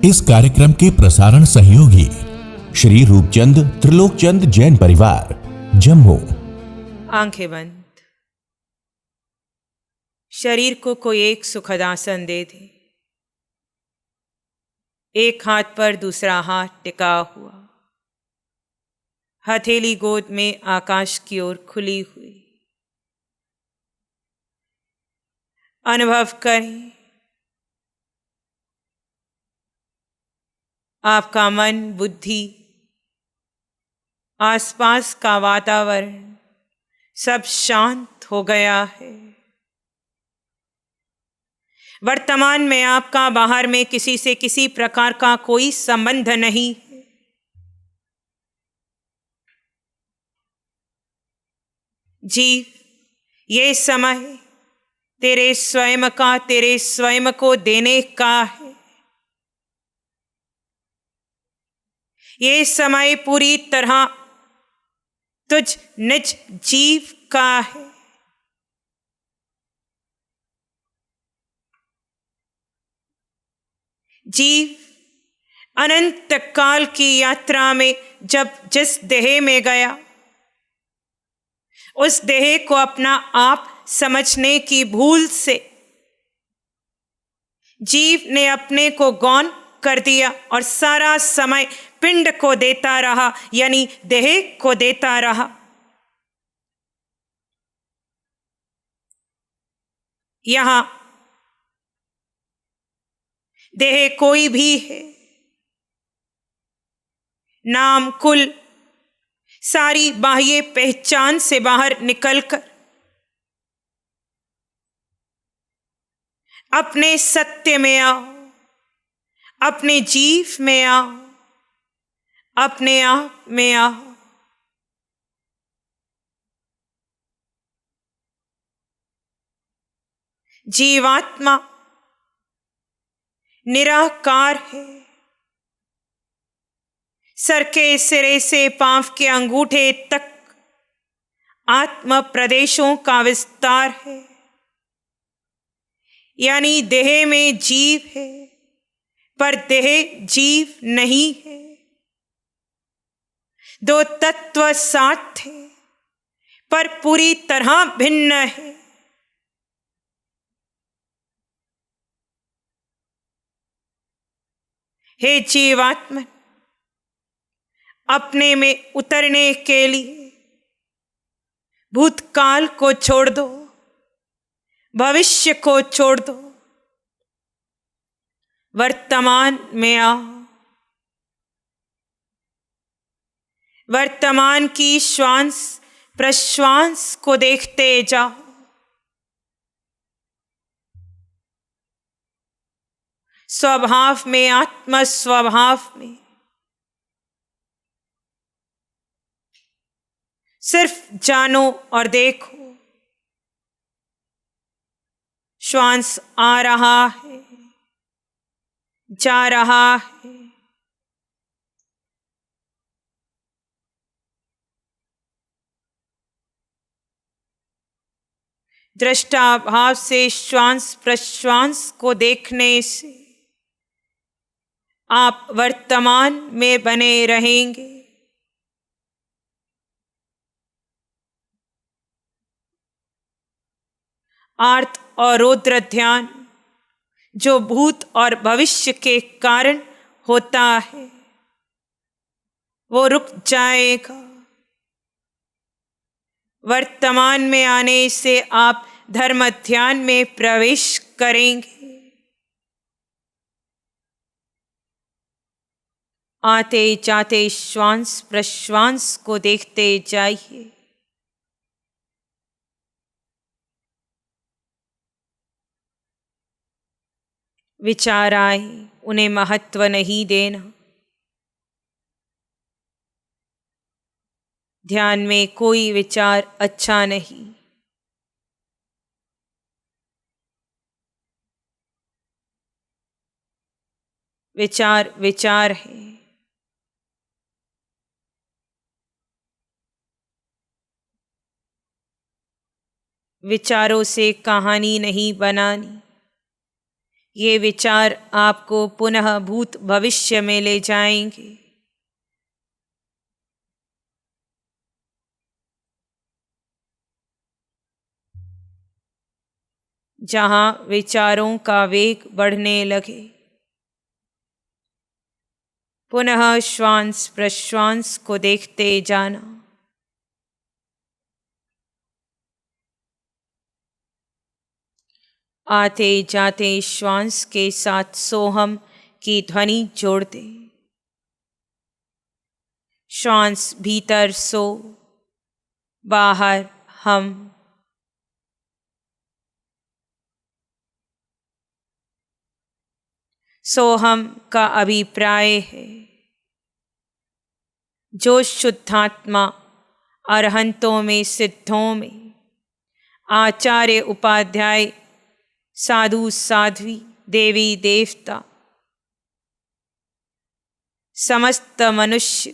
इस कार्यक्रम के प्रसारण सहयोगी श्री रूपचंद त्रिलोकचंद जैन परिवार, जम्मू। आंखें बंद। शरीर को कोई एक सुखद आसन दे दे। एक हाथ पर दूसरा हाथ टिका हुआ, हथेली गोद में आकाश की ओर खुली हुई। अनुभव करें आपका मन, बुद्धि, आसपास का वातावरण सब शांत हो गया है। वर्तमान में आपका बाहर में किसी से किसी प्रकार का कोई संबंध नहीं है। जीव, ये समय तेरे स्वयं का, तेरे स्वयं को देने का है। ये समय पूरी तरह तुझ निज जीव का है। जीव अनंत काल की यात्रा में जब जिस देह में गया, उस देह को अपना आप समझने की भूल से जीव ने अपने को गौण कर दिया और सारा समय पिंड को देता रहा, यानी देह को देता रहा। यहां देह कोई भी है, नाम, कुल, सारी बाह्य पहचान से बाहर निकलकर अपने सत्य में आओ, अपने जीव में आओ, अपने आप में आओ। जीवात्मा निराकार है। सर के सिरे से पांव के अंगूठे तक आत्म प्रदेशों का विस्तार है, यानी देह में जीव है पर देह जीव नहीं है। दो तत्व साथ थे पर पूरी तरह भिन्न है। हे जीवात्मा, अपने में उतरने के लिए भूतकाल को छोड़ दो, भविष्य को छोड़ दो, वर्तमान में आओ। वर्तमान की श्वास प्रश्वास को देखते जाओ। स्वभाव में, आत्म स्वभाव में सिर्फ जानो और देखो। श्वास आ रहा है, जा रहा है। दृष्टा भाव से श्वास प्रश्वास को देखने से आप वर्तमान में बने रहेंगे। आर्त और रौद्र ध्यान जो भूत और भविष्य के कारण होता है, वो रुक जाएगा। वर्तमान में आने से आप धर्म ध्यान में प्रवेश करेंगे। आते जाते श्वास प्रश्वास को देखते जाइए। विचार आए, उन्हें महत्व नहीं देना। ध्यान में कोई विचार अच्छा नहीं। विचार विचार है। विचारों से कहानी नहीं बनानी, ये विचार आपको पुनः भूत भविष्य में ले जाएंगे। जहाँ विचारों का वेग बढ़ने लगे, पुनः श्वास प्रश्वास को देखते जाना। आते जाते श्वास के साथ सोहम की ध्वनि जोड़ते। श्वास भीतर सो, बाहर हम। सोहम का अभिप्राय है जो शुद्धात्मा अरहंतों में, सिद्धों में, आचार्य उपाध्याय, साधु साध्वी, देवी देवता, समस्त मनुष्य,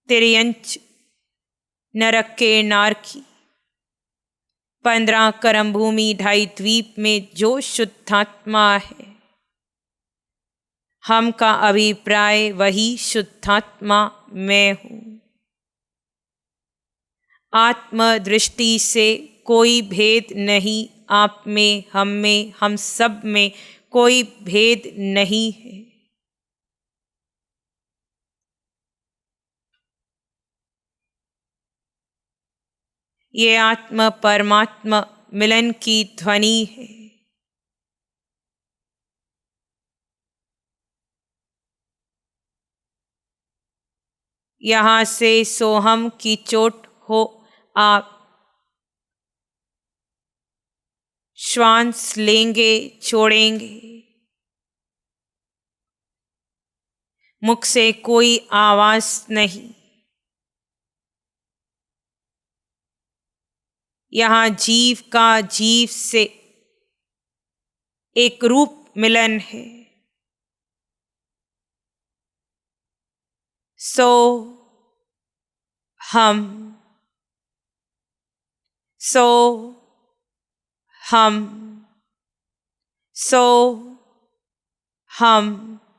तिर्यंच, नरक के नारकी, 15 करम भूमि 2.5 द्वीप में जो शुद्धात्मा है, हम का अभिप्राय वही शुद्धात्मा मैं हूँ। आत्मदृष्टि से कोई भेद नहीं, आप में, हम में, हम सब में कोई भेद नहीं है। ये आत्म परमात्मा मिलन की ध्वनि है। यहाँ से सोहम की चोट हो आप श्वास लेंगे, छोड़ेंगे। मुख से कोई आवाज नहीं। यहाँ जीव का जीव से एक रूप मिलन है। सो हम, सो हम, सो हम,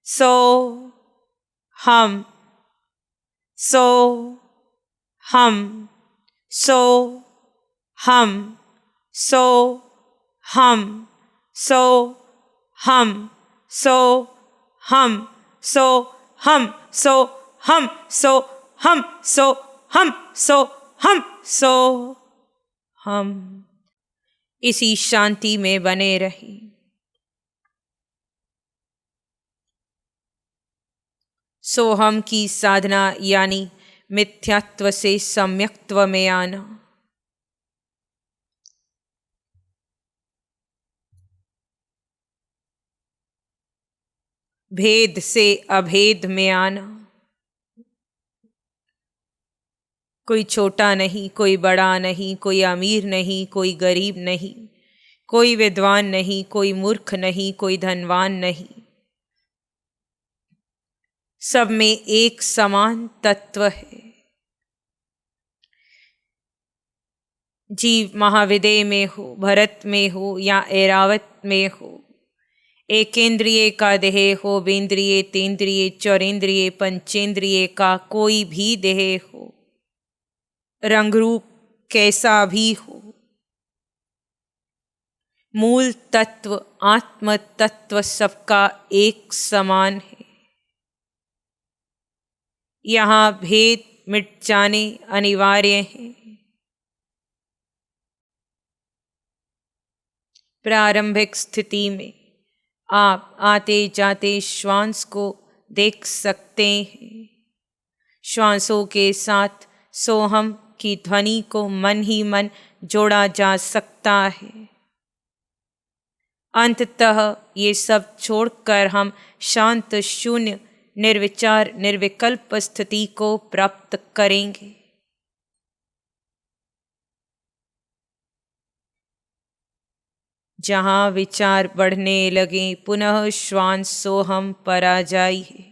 सो हम, सो हम, सो हम, सो हम, सो हम, सो हम, सो हम, सो हम, सो हम, सो हम, सो हम, सो हम। इसी शांति में बने रही। सोहम की साधना यानी मिथ्यात्व से सम्यक्त्व में आना। भेद से अभेद में आना। कोई छोटा नहीं, कोई बड़ा नहीं, कोई अमीर नहीं, कोई गरीब नहीं, कोई विद्वान नहीं, कोई मूर्ख नहीं, कोई धनवान नहीं। सब में एक समान तत्व है। जीव महाविदय में हो, भरत में हो या ऐरावत में हो, एकेंद्रिय का देह हो, बेंद्रिय, तेंद्रिय, चौरेंद्रिय, पंचेंद्रिय का कोई भी देह हो, रंग रूप कैसा भी हो, मूल तत्व आत्म तत्व सबका एक समान है। यहाँ भेद मिट जाने अनिवार्य है। प्रारंभिक स्थिति में आप आते जाते श्वास को देख सकते हैं। श्वासों के साथ सोहम की ध्वनि को मन ही मन जोड़ा जा सकता है। अंततः ये सब छोड़कर हम शांत, शून्य, निर्विचार, निर्विकल्प स्थिति को प्राप्त करेंगे। जहाँ विचार बढ़ने लगे, पुनः श्वास सोहम पर आ जाइए।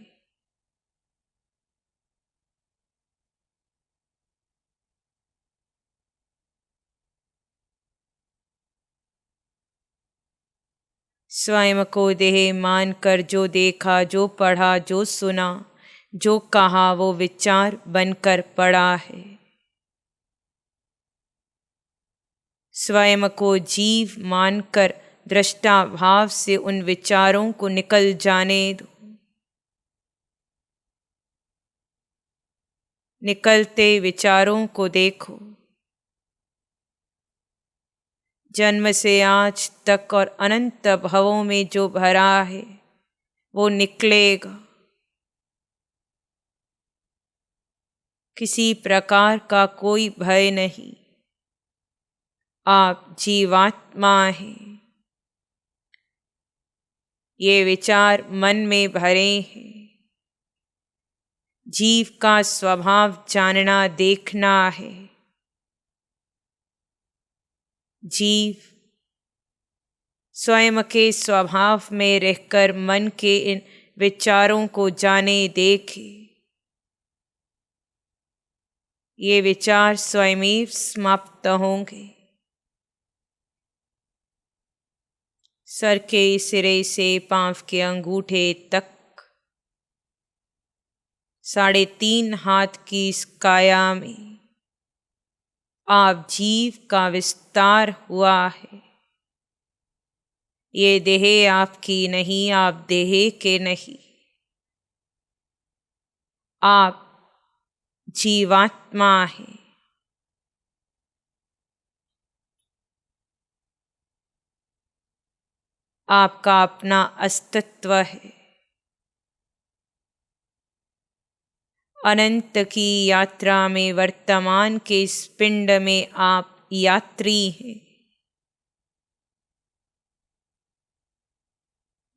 स्वयं को देह मान कर जो देखा, जो पढ़ा, जो सुना, जो कहा, वो विचार बनकर पड़ा है। स्वयं को जीव मानकर दृष्टा भाव से उन विचारों को निकल जाने दो। निकलते विचारों को देखो। जन्म से आज तक और अनंत भवों में जो भरा है वो निकलेगा। किसी प्रकार का कोई भय नहीं। आप जीवात्मा हैं। ये विचार मन में भरे हैं। जीव का स्वभाव जानना देखना है। जीव स्वयं के स्वभाव में रहकर मन के इन विचारों को जाने देखे। ये विचार स्वयं समाप्त होंगे। सर के सिरे से पांव के अंगूठे तक 3.5 हाथ की इस काया में आप जीव का विस्तार हुआ है। ये देह आपकी नहीं, आप देह के नहीं। आप जीवात्मा हैं। आपका अपना अस्तित्व है। अनंत की यात्रा में वर्तमान के इस पिंड में आप यात्री हैं।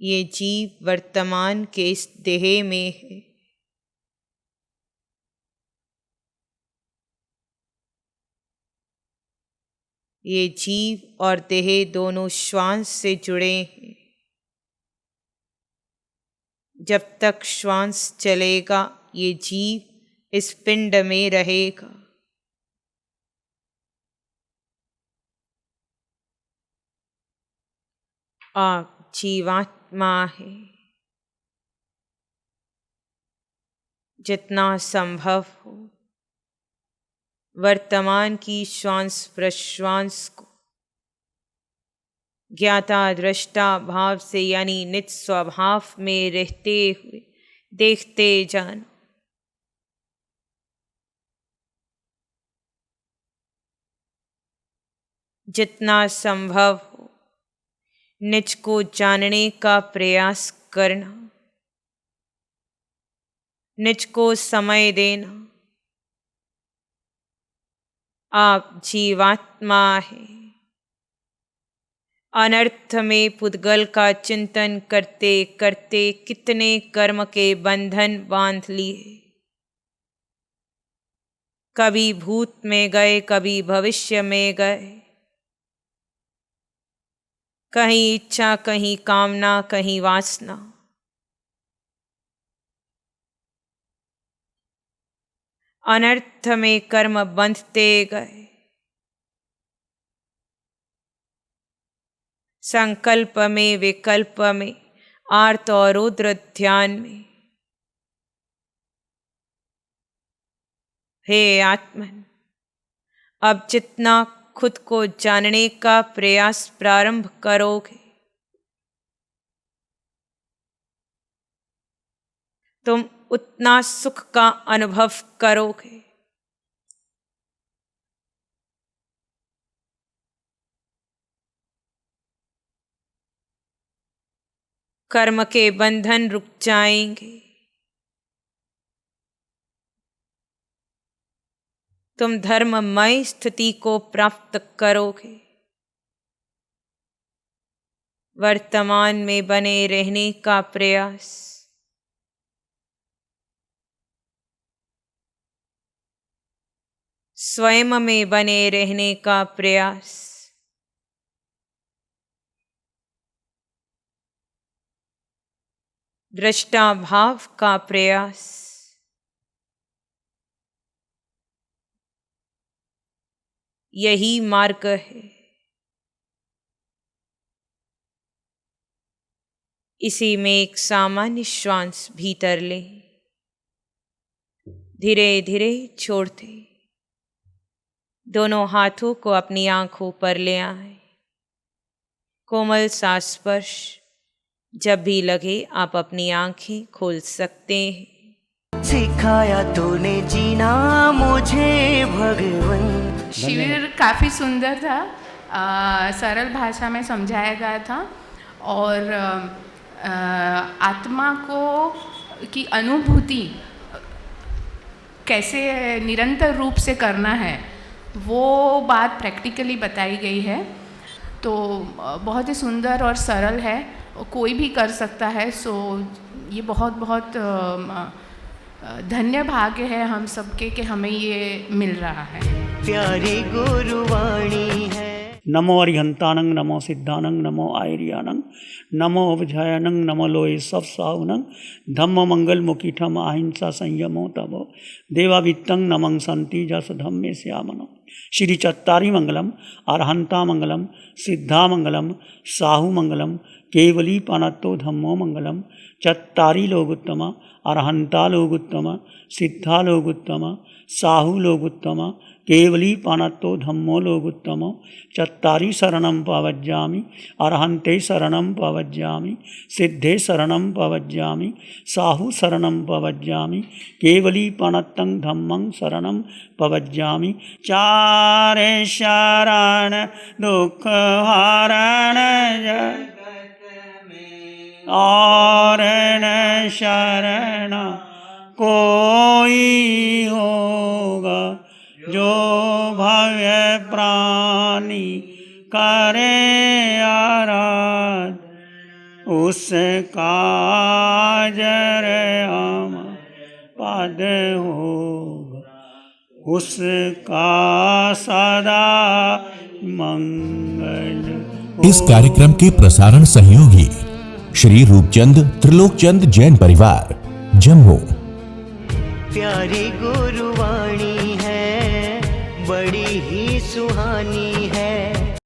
ये जीव वर्तमान के इस देह में है। ये जीव और देह दोनों श्वास से जुड़े हैं। जब तक श्वास चलेगा ये जीव इस पिंड में रहेगा। आप जीवात्मा है। जितना संभव हो वर्तमान की श्वास प्रश्वास को ज्ञाता दृष्टा भाव से यानी निज स्वभाव में रहते हुए देखते जाना। जितना संभव हो निज को जानने का प्रयास करना। निज को समय देना। आप जीवात्मा हैं। अनर्थ में पुद्गल का चिंतन करते करते कितने कर्म के बंधन बांध लिए। कभी भूत में गए, कभी भविष्य में गए। कहीं इच्छा, कहीं कामना, कहीं वासना। अनर्थ में कर्म बंधते गए। संकल्प में, विकल्प में, आर्त और रुद्र ध्यान में। हे आत्मन, अब जितना खुद को जानने का प्रयास प्रारंभ करोगे तुम उतना सुख का अनुभव करोगे। कर्म के बंधन रुक जाएंगे। तुम धर्ममय स्थिति को प्राप्त करोगे। वर्तमान में बने रहने का प्रयास। स्वयं में बने रहने का प्रयास। दृष्टा भाव का प्रयास। यही मार्ग है। इसी में एक सामान्य श्वास भीतर ले, धीरे धीरे छोड़ते दोनों हाथों को अपनी आंखों पर ले आए। कोमल सा स्पर्श, जब भी लगे आप अपनी आंखें खोल सकते हैं। सिखाया तूने जीना मुझे भगवन। शिविर काफ़ी सुंदर था, सरल भाषा में समझाया गया था और आत्मा को की अनुभूति कैसे निरंतर रूप से करना है वो बात प्रैक्टिकली बताई गई है। तो बहुत ही सुंदर और सरल है, कोई भी कर सकता है। सो ये बहुत बहुत धन्य भाग्य है हम सबके कि हमें ये मिल रहा है। प्यारी गुरुवाणी है। नमो अरिहंतानंग, नमो सिद्धानंग, नमो आयरियानंग, नमो अवजायनंग, नमो लोए सब साहुनंग, धम्म मंगल मुकीठम अहिंसा संयमो तबो देवावित्तं नमं संति जस धम्मे श्यामनो। श्री चत्तारी मंगलम, अरहंता मंगलम, सिद्धा मंगलम, साहु मंगलम, केवली पानत्तो धम्मो मंगलम। चत्तारी लोगुत्तम, अरहंता लोगुत्तम, सिद्धा लोगुत्तम, साहु लोगुत्तम, केवली पानत्तो धम्मो लोगुत्तम। चत्तारी शरणं पवज्जामि, अरहन्ते शरणं पवज्जामि, सिद्धे शरणं पवज्जामि, साहु शरणं पवज्जामि, केवली पानत्तं धम्मं शरणं पवज्जामि। चारे शरण दुख हरण और न शरण कोई होगा, जो भव्य प्राणी करे आराध, उसका जर हम पद होगा, उसका सदा मंगल। इस कार्यक्रम के प्रसारण सहयोगी श्री रूपचंद त्रिलोकचंद जैन परिवार, जम्मू। प्यारी गुरुवाणी है, बड़ी ही सुहानी है।